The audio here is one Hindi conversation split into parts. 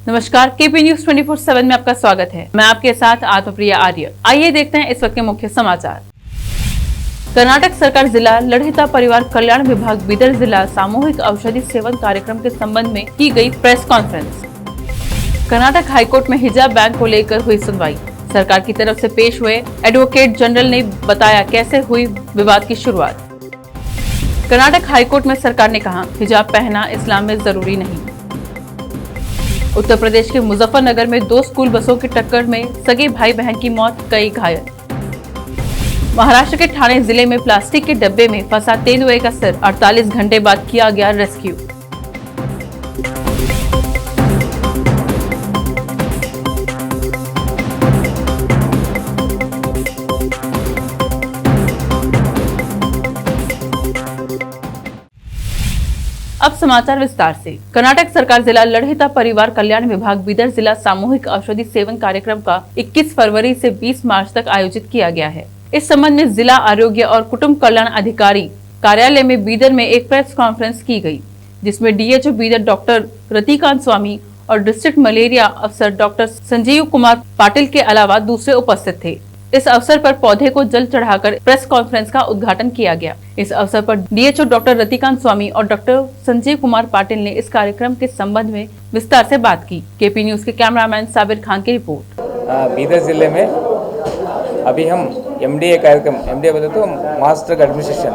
नमस्कार, केपी न्यूज 24/7 में आपका स्वागत है। मैं आपके साथ आत्मप्रिया आर्य। आइए देखते हैं इस वक्त के मुख्य समाचार। कर्नाटक सरकार जिला लड़हिता परिवार कल्याण विभाग बीदर जिला सामूहिक औषधि सेवन कार्यक्रम के संबंध में की गई प्रेस कॉन्फ्रेंस। कर्नाटक हाईकोर्ट में हिजाब बैन को लेकर हुई सुनवाई। सरकार की तरफ से पेश हुए एडवोकेट जनरल ने बताया कैसे हुई विवाद की शुरुआत। कर्नाटक हाईकोर्ट में सरकार ने कहा हिजाब पहनना इस्लाम में जरूरी नहीं। उत्तर प्रदेश के मुजफ्फरनगर में 2 स्कूल बसों की टक्कर में सगे भाई बहन की मौत, कई घायल। महाराष्ट्र के ठाणे जिले में प्लास्टिक के डब्बे में फंसा तेंदुए का सिर, 48 घंटे बाद किया गया रेस्क्यू। अब समाचार विस्तार से। कर्नाटक सरकार जिला लड़हिता परिवार कल्याण विभाग बीदर जिला सामूहिक औषधि सेवन कार्यक्रम का 21 फरवरी से 20 मार्च तक आयोजित किया गया है। इस संबंध में जिला आरोग्य और कुटुंब कल्याण अधिकारी कार्यालय में बीदर में एक प्रेस कॉन्फ्रेंस की गई, जिसमें डीएचओ बीदर डॉक्टर रतिकांत स्वामी और डिस्ट्रिक्ट मलेरिया अफसर डॉक्टर संजीव कुमार पाटिल के अलावा दूसरे उपस्थित थे। इस अवसर पर पौधे को जल चढ़ाकर प्रेस कॉन्फ्रेंस का उद्घाटन किया गया। इस अवसर पर डीएचओ डॉक्टर रतिकांत स्वामी और डॉक्टर संजीव कुमार पाटिल ने इस कार्यक्रम के संबंध में विस्तार से बात की। केपी न्यूज के कैमरामैन साबिर खान की रिपोर्ट। बीदर जिले में अभी हम एमडीए कार्यक्रम, एमडीए बोले तो मास ड्रग एडमिनिस्ट्रेशन,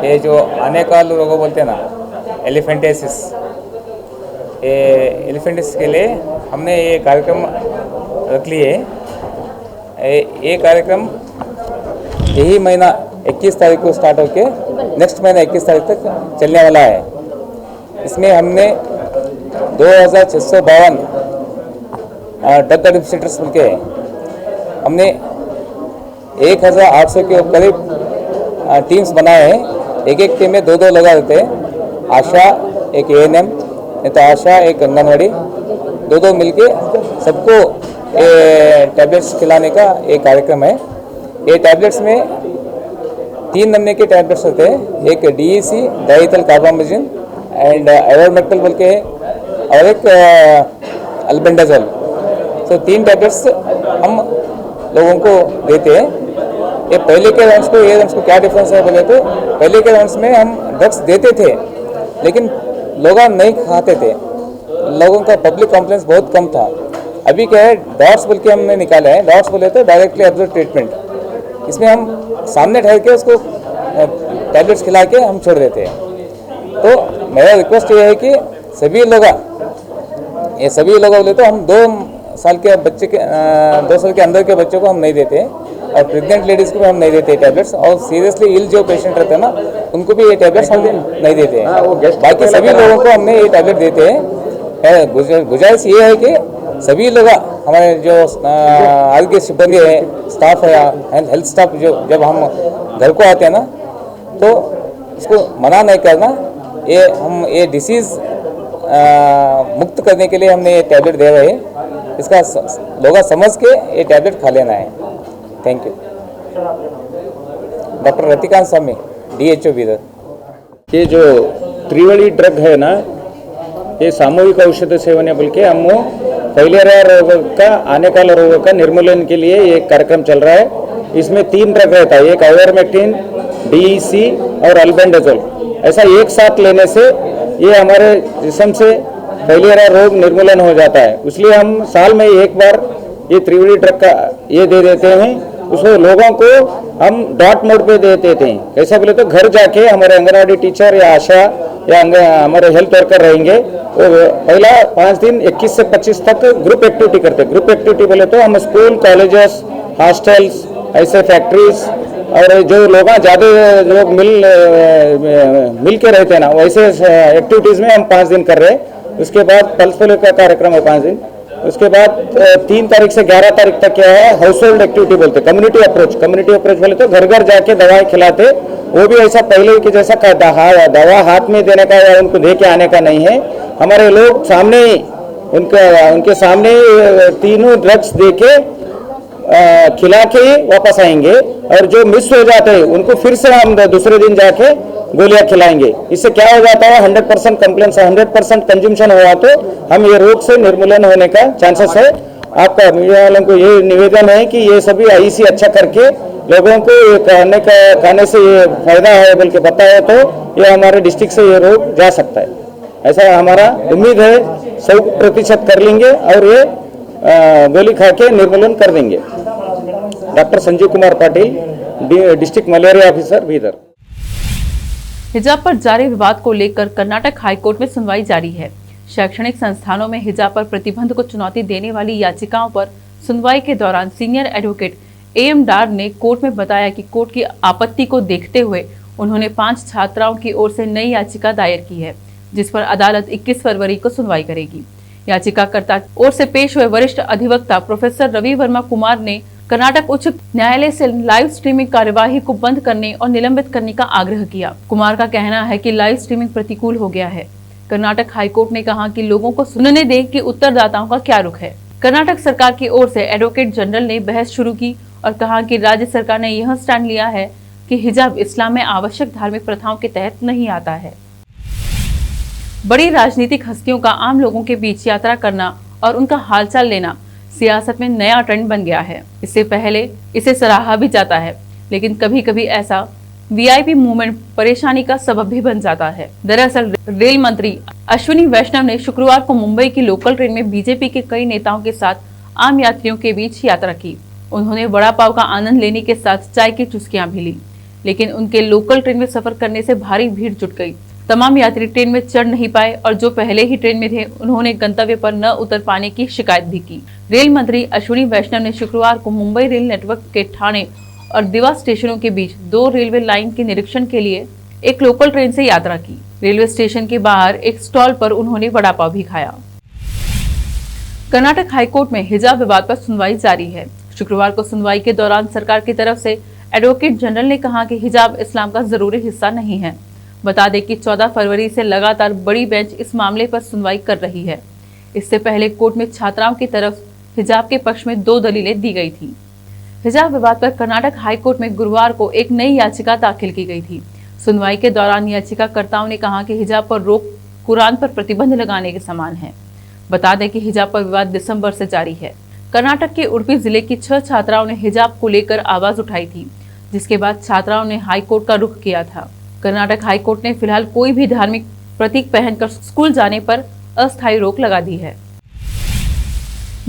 ये जो अनेकाल रोग बोलते हैं ना, एलिफेंटियासिस, ये एलिफेंटियासिस के लिए हमने ये कार्यक्रम रख लिए। ये कार्यक्रम यही महीना 21 तारीख को स्टार्ट होके नेक्स्ट महीना 21 तारीख तक चलने वाला है। इसमें हमने 2652 ड्रग एडमिनिस्ट्रेटर्स मिलके हमने 1800 के करीब टीम्स बनाए हैं। एक टीम में 2 लगा देते हैं। आशा, एक एएनएम, नहीं तो आशा, एक आंगनवाड़ी, 2 मिलके सबको टैबलेट्स खिलाने का एक कार्यक्रम है। ये टैबलेट्स में 3 नमूने के टैबलेट्स होते हैं। एक डीईसी, डाइथल कार्बामेजिन एंड आयोरमेक्टल बोल के, और एक अल्बेंडाजोल। तो 3 टैबलेट्स हम लोगों को देते हैं। ये पहले के राउंड्स को ये राउंड्स को क्या डिफरेंस है बोले तो, पहले के राउंड्स में हम ड्रग्स देते थे लेकिन लोग नहीं खाते थे, लोगों का पब्लिक कॉम्प्लेंस बहुत कम था। अभी क्या है, डॉट्स बोल के हमने निकाला है। डॉट्स बोले तो डायरेक्टली ऑब्जर्व ट्रीटमेंट। इसमें हम सामने ठहर के उसको टैबलेट्स खिला के हम छोड़ देते हैं। तो मेरा रिक्वेस्ट ये है कि सभी लोग बोले तो हम 2 साल के बच्चे के 2 साल के अंदर के बच्चों को हम नहीं देते हैं, और प्रेग्नेंट लेडीज़ को भी हम नहीं देते टैबलेट्स, और सीरियसली इल जो पेशेंट रहते हैं ना, उनको भी ये टैबलेट्स हम नहीं देते हैं। बाकी सभी लोगों को हमने ये टैबलेट देते हैं। गुजारिश ये है कि सभी लोग, हमारे जो आरोग्य सिब्बंदी है, स्टाफ है, हेल्थ स्टाफ, जो जब हम घर को आते हैं ना, तो इसको मना नहीं करना। ये डिसीज़ मुक्त करने के लिए हमने ये टैबलेट दे रहे हैं। इसका लोग समझ के ये टैबलेट खा लेना है। Thank you. Doctor Ratikant Swami, DHO Bidar. ये जो त्रिवली ड्रग है ना, ये सामूहिक औषध सेवन बोल के हम फैलेरिया रोग का, आने काल रोग का निर्मूलन के लिए ये कार्यक्रम चल रहा है। इसमें 3 ड्रग रहता है, एक आयोरमेक्टिन, डीईसी और अल्बेंडाजोल। ऐसा एक साथ लेने से ये हमारे जिस्म से फैलेरिया रोग निर्मूलन हो जाता है। इसलिए हम साल में एक बार ये त्रिवली ड्रग का ये दे देते हैं। उसको लोगों को हम डॉट मोड पे देते थे। कैसे बोले तो घर जाके हमारे आंगनवाड़ी टीचर या आशा या हमारे हेल्थ वर्कर रहेंगे, वो पहला 5 दिन 21 से 25 तक ग्रुप एक्टिविटी करते। ग्रुप एक्टिविटी बोले तो हम स्कूल, कॉलेजेस, हॉस्टल्स, ऐसे फैक्ट्रीज, और जो लोग ज़्यादा लोग मिल के रहते हैं ना, वैसे एक्टिविटीज़ में हम 5 दिन कर रहे हैं। उसके बाद पल्स पोलियो का कार्यक्रम है 5 दिन। उसके बाद 3 तारीख से 11 तारीख तक क्या है, हाउस होल्ड एक्टिविटी बोलते, कम्युनिटी अप्रोच बोले तो घर घर जाके दवाई खिलाते। वो भी ऐसा पहले की जैसा दवा हाथ में देने का या उनको दे के आने का नहीं है। हमारे लोग सामने उनके सामने तीनों ड्रग्स दे के खिला के वापस आएंगे, और जो मिस हो जाते हैं उनको फिर से हम दूसरे दिन जाके गोलियां खिलाएंगे। इससे क्या हो जाता है, 100% कंप्लेंट्स, 100% कंज्यूमशन हुआ तो हम ये रोग से निर्मूलन होने का चांसेस है। आपका मीडिया वालों को ये निवेदन है कि ये सभी आईसी अच्छा करके लोगों को ये खाने से ये फायदा है बोल के बताया तो ये हमारे डिस्ट्रिक्ट से ये रोग जा सकता है, ऐसा हमारा उम्मीद है। 100% कर लेंगे और ये गोली खा के निर्मूलन कर देंगे। Doctor Sanjeev Kumar Patil, district malaria officer, Bidar. हिजाब पर जारी विवाद को लेकर कर्नाटक हाईकोर्ट में सुनवाई जारी है। शैक्षणिक संस्थानों में हिजाब पर प्रतिबंध को चुनौती देने वाली याचिकाओं पर सुनवाई के दौरान सीनियर एडवोकेट एएम डार ने कोर्ट में बताया कि कोर्ट की आपत्ति को देखते हुए उन्होंने 5 छात्राओं की ओर से नई याचिका दायर की है, जिस पर अदालत 21 फरवरी को सुनवाई करेगी। याचिकाकर्ता ओर से पेश हुए वरिष्ठ अधिवक्ता प्रोफेसर रवि वर्मा कुमार ने कर्नाटक उच्च न्यायालय से लाइव स्ट्रीमिंग कार्यवाही को बंद करने और निलंबित करने का आग्रह किया। कुमार का कहना है कि लाइव स्ट्रीमिंग प्रतिकूल हो गया है। कर्नाटक हाईकोर्ट ने कहा कि लोगों को सुनने दें कि उत्तरदाताओं का क्या रुख है। कर्नाटक सरकार की ओर से एडवोकेट जनरल ने बहस शुरू की और कहा कि राज्य सरकार ने यह स्टैंड लिया है कि हिजाब इस्लाम में आवश्यक धार्मिक प्रथाओं के तहत नहीं आता है। बड़ी राजनीतिक हस्तियों का आम लोगों के बीच यात्रा करना और उनका हालचाल लेना सियासत में नया ट्रेंड बन गया है। इससे पहले इसे सराहा भी जाता है, लेकिन कभी कभी ऐसा वीआईपी मूवमेंट परेशानी का सबब भी बन जाता है। दरअसल रेल मंत्री अश्विनी वैष्णव ने शुक्रवार को मुंबई की लोकल ट्रेन में बीजेपी के कई नेताओं के साथ आम यात्रियों के बीच यात्रा की। उन्होंने वड़ा पाव का आनंद लेने के साथ चाय की चुस्कियां भी ली, लेकिन उनके लोकल ट्रेन में सफर करने से भारी भीड़ जुट गई। तमाम यात्री ट्रेन में चढ़ नहीं पाए और जो पहले ही ट्रेन में थे उन्होंने गंतव्य पर न उतर पाने की शिकायत भी की। रेल मंत्री अश्विनी वैष्णव ने शुक्रवार को मुंबई रेल नेटवर्क के ठाणे और दिवा स्टेशनों के बीच 2 रेलवे लाइन के निरीक्षण के लिए एक लोकल ट्रेन से यात्रा की। रेलवे स्टेशन के बाहर एक स्टॉल पर उन्होंने वड़ा पाव भी खाया। कर्नाटक हाईकोर्ट में हिजाब विवाद पर सुनवाई जारी है। शुक्रवार को सुनवाई के दौरान सरकार की तरफ से एडवोकेट जनरल ने कहा कि हिजाब इस्लाम का जरूरी हिस्सा नहीं है। बता दें कि 14 फरवरी से लगातार बड़ी बेंच इस मामले पर सुनवाई कर रही है। इससे पहले कोर्ट में छात्राओं की तरफ हिजाब के पक्ष में 2 दलीलें दी गई थी। हिजाब विवाद पर कर्नाटक हाईकोर्ट में गुरुवार को एक नई याचिका दाखिल की गई थी। सुनवाई के दौरान याचिकाकर्ताओं ने कहा कि हिजाब पर रोक कुरान पर प्रतिबंध लगाने के समान है। बता दें कि हिजाब पर विवाद दिसंबर से जारी है। कर्नाटक के उडुपी जिले की 6 छात्राओं ने हिजाब को लेकर आवाज उठाई थी, जिसके बाद छात्राओं ने हाईकोर्ट का रुख किया था। कर्नाटक हाईकोर्ट ने फिलहाल कोई भी धार्मिक प्रतीक पहनकर स्कूल जाने पर अस्थायी रोक लगा दी है।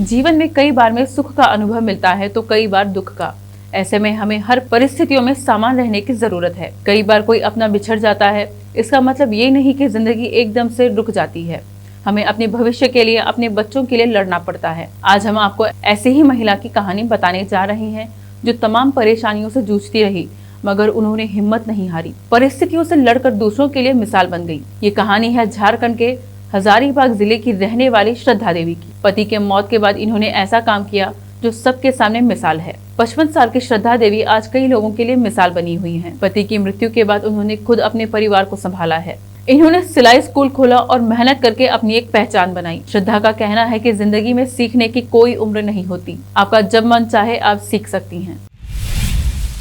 जीवन में कई बार में सुख का अनुभव मिलता है तो कई बार दुख का। ऐसे में हमें हर परिस्थितियों में सामान रहने की जरूरत है। कई बार कोई अपना बिछड़ जाता है, इसका मतलब ये नहीं कि जिंदगी एकदम से रुक जाती है। हमें अपने भविष्य के लिए, अपने बच्चों के लिए लड़ना पड़ता है। आज हम आपको ऐसी ही महिला की कहानी बताने जा रहे हैं जो तमाम परेशानियों से जूझती रही, मगर उन्होंने हिम्मत नहीं हारी। परिस्थितियों से लड़कर दूसरों के लिए मिसाल बन गई। ये कहानी है झारखंड के हजारीबाग जिले की रहने वाली श्रद्धा देवी की। पति के मौत के बाद इन्होंने ऐसा काम किया जो सबके सामने मिसाल है। 55 साल की श्रद्धा देवी आज कई लोगों के लिए मिसाल बनी हुई हैं। पति की मृत्यु के बाद उन्होंने खुद अपने परिवार को संभाला है। इन्होंने सिलाई स्कूल खोला और मेहनत करके अपनी एक पहचान बनाई। श्रद्धा का कहना है कि जिंदगी में सीखने की कोई उम्र नहीं होती। आपका जब मन चाहे आप सीख सकती हैं।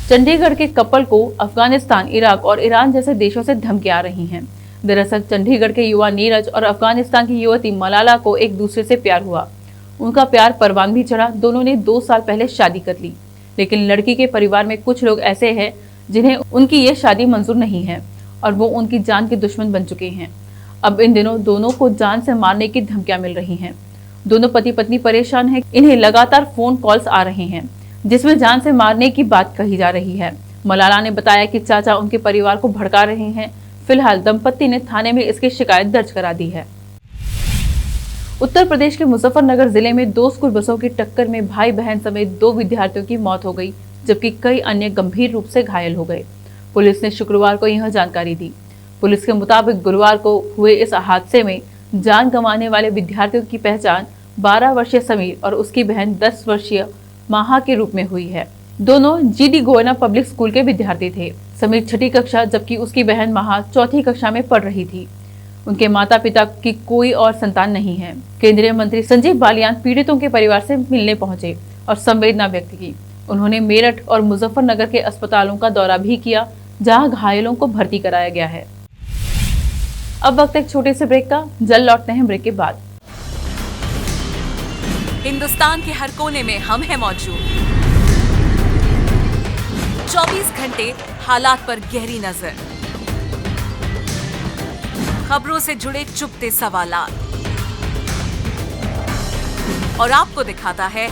चंडीगढ़ के कपल को अफगानिस्तान, इराक और ईरान जैसे देशों से धमकियां आ रही हैं। दरअसल चंडीगढ़ के युवा नीरज और अफगानिस्तान की युवती मलाला को एक दूसरे से प्यार हुआ। उनका प्यार परवान भी चढ़ा। दोनों ने 2 साल पहले शादी कर ली, लेकिन लड़की के परिवार में कुछ लोग ऐसे हैं जिन्हें उनकी ये शादी मंजूर नहीं है और वो उनकी जान के दुश्मन बन चुके हैं। अब इन दिनों दोनों को जान से मारने की धमकियां मिल रही हैं। दोनों पति पत्नी परेशान हैं। इन्हें लगातार फोन कॉल्स आ रहे हैं जिसमें जान से मारने की बात कही जा रही है। मलाला ने बताया कि चाचा उनके परिवार को भड़का रहे हैं। फिलहाल दंपति ने थाने में इसकी शिकायत दर्ज करा दी है। उत्तर प्रदेश के मुजफ्फरनगर जिले में 2 स्कूल बसों की टक्कर में भाई बहन समेत 2 विद्यार्थियों की मौत हो गई, जबकि कई अन्य गंभीर रूप से घायल हो गए। पुलिस ने शुक्रवार को यह जानकारी दी। पुलिस के मुताबिक गुरुवार को हुए इस हादसे में जान गंवाने वाले विद्यार्थियों की पहचान 12 वर्षीय समीर और उसकी बहन 10 वर्षीय माहा के रूप में हुई है। दोनों जीडी गोयना पब्लिक स्कूल के विद्यार्थी थे। समीर 6ठी कक्षा जबकि उसकी बहन माहा 4थी कक्षा में पढ़ रही थी। उनके माता पिता की कोई और संतान नहीं है। केंद्रीय मंत्री संजीव बालियान पीड़ितों के परिवार से मिलने पहुंचे और संवेदना व्यक्त की। उन्होंने मेरठ और मुजफ्फरनगर के अस्पतालों का दौरा भी किया, जहां घायलों को भर्ती कराया गया है। अब वक्त एक छोटे से ब्रेक का, जल्द लौटते हैं ब्रेक के बाद। हिंदुस्तान के हर कोने में हम हैं मौजूद। 24 घंटे हालात पर गहरी नजर, खबरों से जुड़े चुपते सवालात, और आपको दिखाता है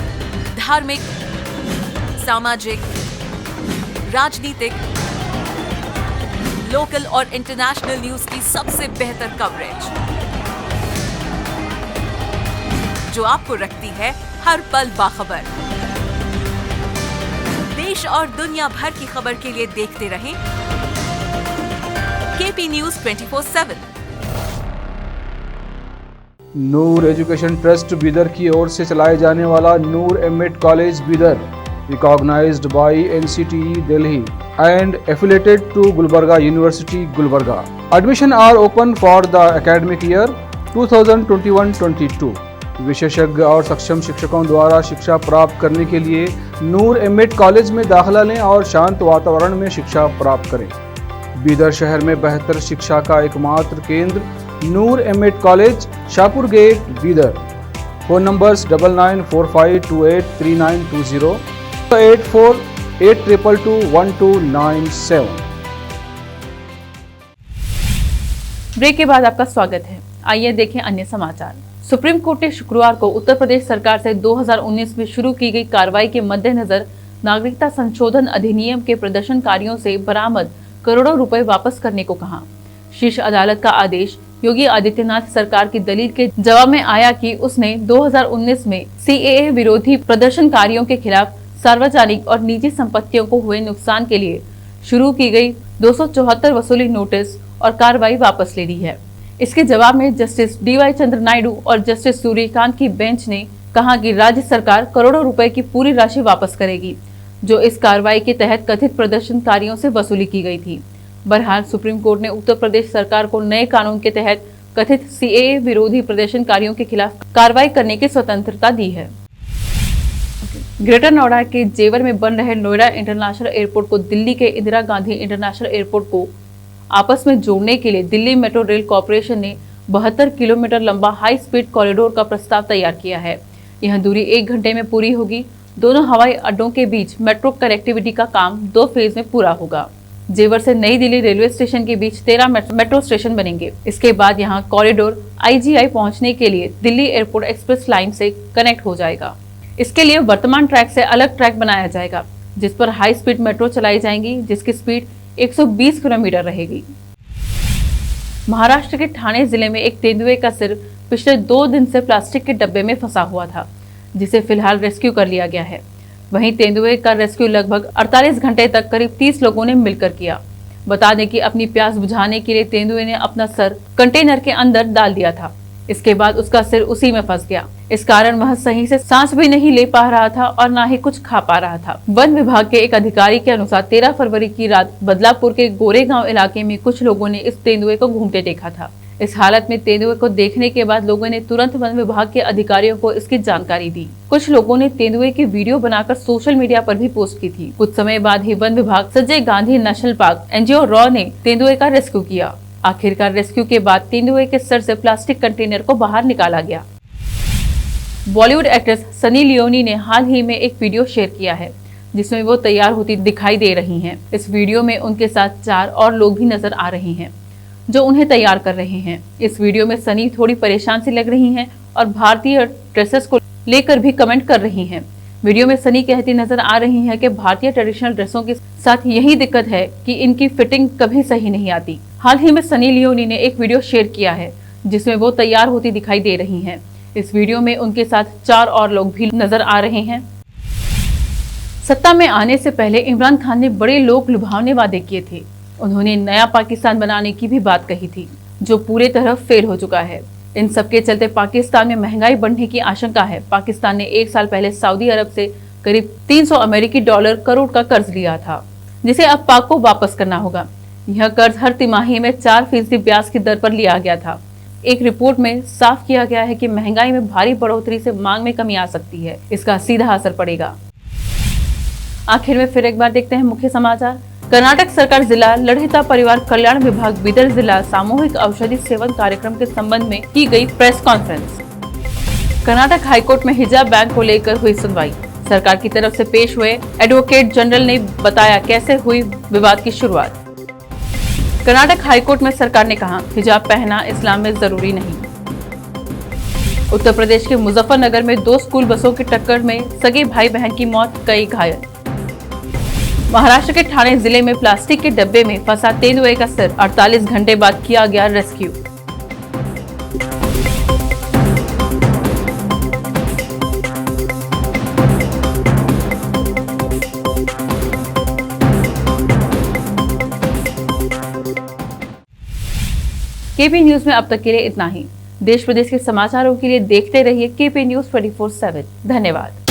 धार्मिक, सामाजिक, राजनीतिक, लोकल और इंटरनेशनल न्यूज की सबसे बेहतर कवरेज, जो आपको रखती है हर पल बाखबर। देश और दुनिया भर की खबर के लिए देखते रहें KP news 24/7। Noor education trust Bidar की ओर से चलाए जाने वाला Noor MEd college Bidar, recognised by NCTE Delhi and affiliated to Gulbarga University, Gulbarga. Admission are open for the academic year 2021-22. विशेषज्ञ और सक्षम शिक्षकों द्वारा शिक्षा प्राप्त करने के लिए नूर एमएड कॉलेज में दाखिला लें और शांत वातावरण में शिक्षा प्राप्त करें। बीदर शहर में बेहतर शिक्षा का एकमात्र केंद्र Noor MEd college, Shahpur gate, Bidar. Phone numbers 9945283920, 8482221297। Break के बाद आपका स्वागत है। आइए देखें अन्य समाचार। सुप्रीम कोर्ट ने शुक्रवार को उत्तर प्रदेश सरकार से 2019 में शुरू की गई कार्रवाई के मद्देनजर नागरिकता संशोधन अधिनियम के प्रदर्शनकारियों से बरामद करोड़ों रुपए वापस करने को कहा। शीर्ष अदालत का आदेश योगी आदित्यनाथ सरकार की दलील के जवाब में आया कि उसने 2019 में CAA विरोधी प्रदर्शनकारियों के खिलाफ सार्वजनिक और निजी संपत्तियों को हुए नुकसान के लिए शुरू की गई 274 वसूली नोटिस और कार्रवाई वापस ले ली है। इसके जवाब में जस्टिस DY चंद्र नायडू और जस्टिस सूर्यकांत की बेंच ने कहा कि राज्य सरकार करोड़ों रुपए की पूरी राशि वापस करेगी, जो इस कार्रवाई के तहत कथित प्रदर्शनकारियों से वसूली की गई थी। बहरहाल सुप्रीम कोर्ट ने उत्तर प्रदेश सरकार को नए कानून के तहत कथित CAA विरोधी प्रदर्शनकारियों के खिलाफ कार्रवाई करने की स्वतंत्रता दी है। ग्रेटर नोएडा के जेवर में बन रहे नोएडा इंटरनेशनल एयरपोर्ट को दिल्ली के इंदिरा गांधी इंटरनेशनल एयरपोर्ट को आपस में जोड़ने के लिए दिल्ली मेट्रो रेल कॉरपोरेशन ने 72 किलोमीटर लंबा हाई स्पीड कॉरिडोर का प्रस्ताव तैयार किया है। यह दूरी 1 घंटे में पूरी होगी। दोनों हवाई अड्डों के बीच मेट्रो कनेक्टिविटी का काम 2 फेज में पूरा होगा। जेवर से नई दिल्ली रेलवे स्टेशन के बीच 13 मेट्रो स्टेशन बनेंगे। इसके बाद यहां कॉरिडोर IGI पहुंचने के लिए दिल्ली एयरपोर्ट एक्सप्रेस लाइन से कनेक्ट हो जाएगा। इसके लिए वर्तमान ट्रैक से अलग ट्रैक बनाया जाएगा, जिस पर हाई स्पीड मेट्रो चलाई जाएंगी, जिसकी स्पीड 120 किलोमीटर रहेगी। महाराष्ट्र के ठाणे जिले में एक तेंदुए का सिर पिछले 2 दिन से प्लास्टिक के डब्बे में फंसा हुआ था, जिसे फिलहाल रेस्क्यू कर लिया गया है। वहीं तेंदुए का रेस्क्यू लगभग 48 घंटे तक करीब 30 लोगों ने मिलकर किया। बता दें कि अपनी प्यास बुझाने के लिए तेंदुए ने अपना सर कंटेनर के अंदर डाल दिया था। इसके बाद उसका सिर उसी में फंस गया। इस कारण वह सही से सांस भी नहीं ले पा रहा था और ना ही कुछ खा पा रहा था। वन विभाग के एक अधिकारी के अनुसार 13 फरवरी की रात बदलापुर के गोरेगांव इलाके में कुछ लोगों ने इस तेंदुए को घूमते देखा था। इस हालत में तेंदुए को देखने के बाद लोगों ने तुरंत वन विभाग के अधिकारियों को इसकी जानकारी दी। कुछ लोगों ने तेंदुए की वीडियो बनाकर सोशल मीडिया पर भी पोस्ट की थी। कुछ समय बाद ही वन विभाग Sanjay Gandhi national park NGO raw ने तेंदुए का रेस्क्यू किया। आखिरकार रेस्क्यू के बाद तेंदुए के सर से प्लास्टिक कंटेनर को बाहर निकाला गया। बॉलीवुड एक्ट्रेस सनी लियोनी ने हाल ही में एक वीडियो शेयर किया है, जिसमें वो तैयार होती दिखाई दे रही हैं। इस वीडियो में उनके साथ 4 और लोग भी नजर आ रहे हैं, जो उन्हें तैयार कर रहे हैं। इस वीडियो में सनी थोड़ी परेशान सी लग रही हैं और भारतीय ड्रेसेस को लेकर भी कमेंट कर रही हैं। वीडियो में सनी कहती नजर आ रही हैं कि भारतीय ट्रेडिशनल ड्रेसों के साथ यही दिक्कत है कि इनकी फिटिंग कभी सही नहीं आती। हाल ही में सनी लियोनी ने एक वीडियो शेयर किया है, जिसमें वो तैयार होती दिखाई दे रही हैं। इस वीडियो में उनके साथ 4 और लोग भी नजर आ रहे हैं। सत्ता में आने से पहले इमरान खान ने बड़े लोक लुभावने वादे किए थे। उन्होंने नया पाकिस्तान बनाने की भी बात कही थी, जो पूरी तरह फेल हो चुका है। इन सबके चलते पाकिस्तान में महंगाई बढ़ने की आशंका है। पाकिस्तान ने 1 साल पहले सऊदी अरब से करीब 300 अमेरिकी डॉलर करोड़ का कर्ज लिया था, जिसे अब पाक को वापस करना होगा। यह कर्ज हर तिमाही में 4% ब्याज की दर पर लिया गया था। एक रिपोर्ट में साफ किया गया है कि महंगाई में भारी बढ़ोतरी से मांग में कमी आ सकती है। इसका सीधा असर पड़ेगा। आखिर में फिर एक बार देखते हैं मुख्य समाचार। कर्नाटक सरकार जिला लड़हिता परिवार कल्याण विभाग बीदर जिला सामूहिक औषधि सेवन कार्यक्रम के संबंध में की गई प्रेस कॉन्फ्रेंस। कर्नाटक हाईकोर्ट में हिजाब बैन को लेकर हुई सुनवाई। सरकार की तरफ से पेश हुए एडवोकेट जनरल ने बताया कैसे हुई विवाद की शुरुआत। कर्नाटक हाईकोर्ट में सरकार ने कहा हिजाब पहनना इस्लाम में जरूरी नहीं। उत्तर प्रदेश के मुजफ्फरनगर में 2 स्कूल बसों की टक्कर में सगे भाई बहन की मौत, कई घायल। महाराष्ट्र के ठाणे जिले में प्लास्टिक के डब्बे में फंसा तेंदुए का सिर, 48 घंटे बाद किया गया रेस्क्यू। केपी न्यूज में अब तक के लिए इतना ही। देश प्रदेश के समाचारों के लिए देखते रहिए केपी न्यूज 24/7। धन्यवाद।